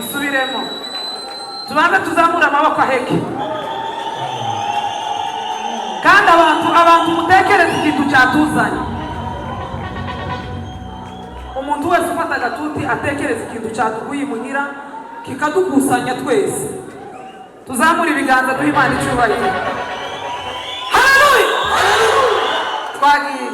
Isubiremo. Tubanze tuzamura amaboko aheke. Kandi abantu mutekereza ikintu cyatuzanye. Umuntu wese ufata agatuti atekereza ikintu cyatuguye imuhira kikadukusanya twese. Tuzamura ibiganza duha Imana icyubahiro. Haleluya! Twagiye.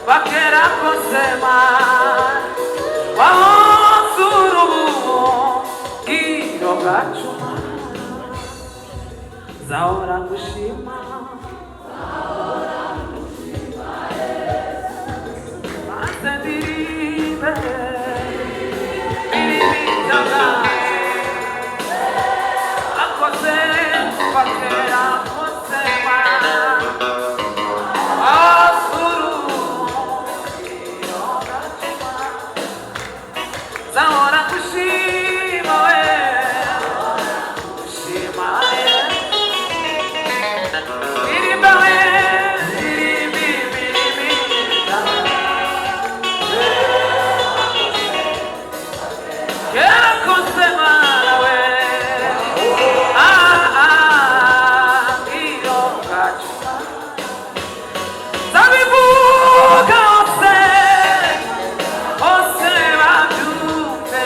Bakera kosema wahonsurubu girogachuma zaora kushima asendiribe biribitaga akose bakera kosema Zaora kushima we, kushima we, irimba we, irimbi, kera kosema we, iyo gachuma, zabivuga ose, ose babyumve.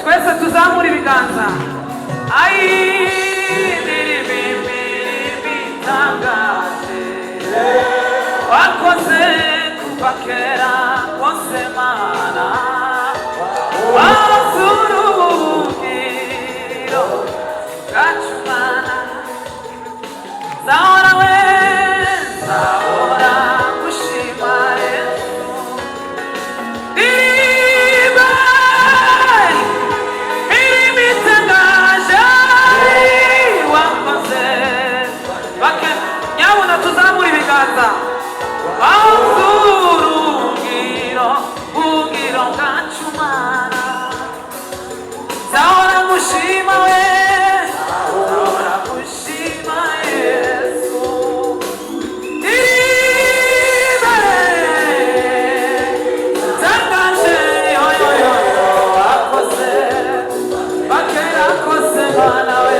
Twese tuzamura ibiganza. Bitangaje wakoze kuva kera kose Mana wazurugiro gachumana zaora we zaora kushima Yesu tuzamura ibiganza wazurugiro ugiro gachumana zaora mushima we zaora mushima Yesu tangaje yoyoyo akoze bakera kose Mana we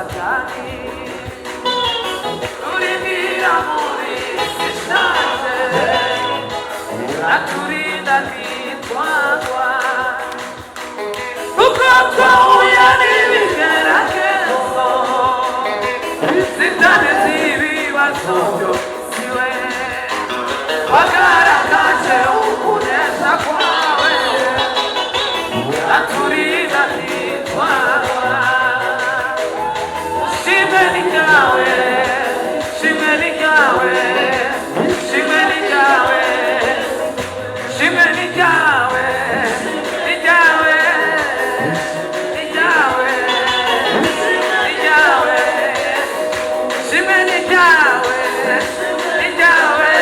Satani turingira muri sishaje aturinda nitwagwa uko twahuye n'ibigeragezo zitane z'ibibazo byose wagaragaje ukunesha kwawe aturinda nitwagwa shimwe ni ryawe shimwe ni ryawe shimwe ni ryawe shimwe ni ryawe ni ryawe ni ryawe ni ryawe shimwe ni ryawe ni ryawe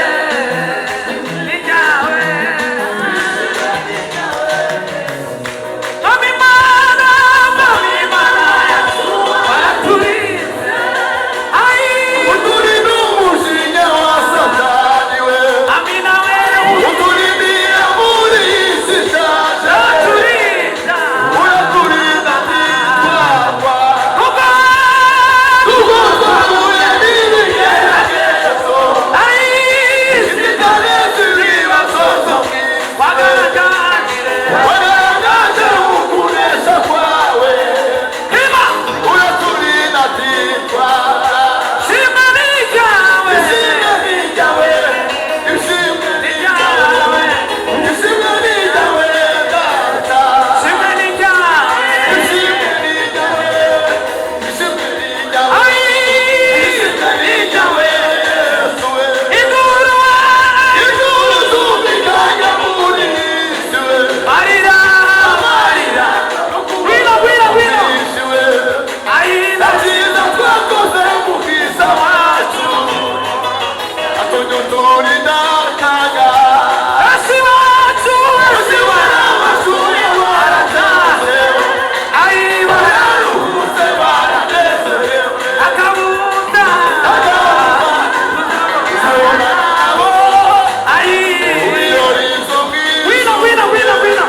ni ryawe mami mana yacu waraturinze ai uturinde umushinge wa Satani we amina we uturindira muri iyi si ishaje uraturinda uraturinda ntitwagwa kuko kuko twahuye n'ibigeragezo ai zitane z'ibibazo byo mu isi wagaragajire wagaragaje ukunesha kwawe hima uraturinda ntitwagwa shimwe ni ryawe ishimwe ni ryawe ishimwe ni ryawe ishimwe ni ryawe data shimwe ni ryawe ishimwe ni ryawe ishimwe ni ryawe ai ishimwe ni ryawe Yesu we induru induru zumvikanye muri iyi si we marira marira wino wino wino isi we ai nabyiza twakoze mu bwiza wacu atunyuturinda akaga asi wacu uzibara amashuri warataze ai bararuhutse baranezerewe akabunda uzabona nabo ai ibirori zo mu isi wino wino wino wino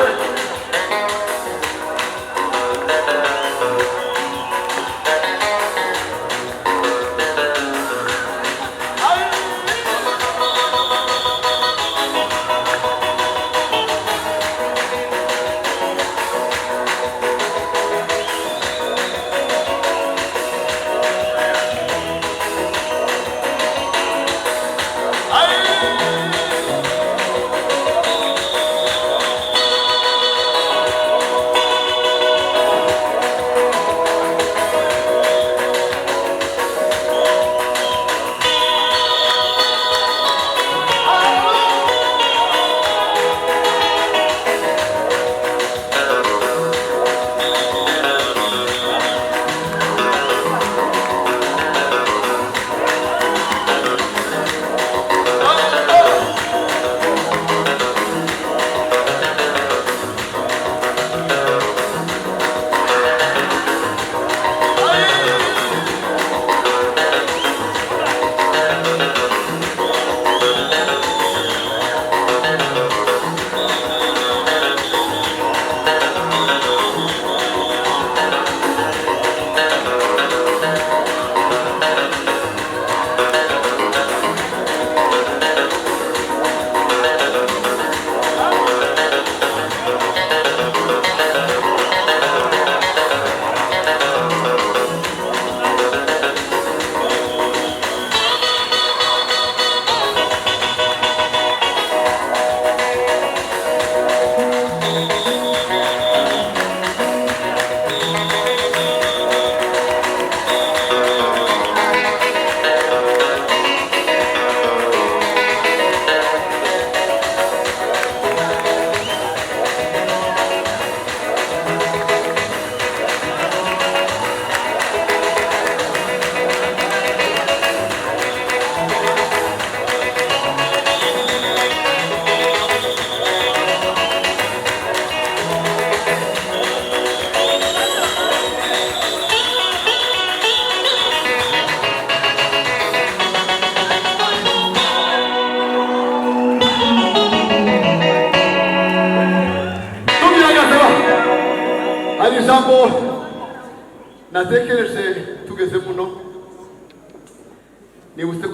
ijambo natekereje tugeze nibutse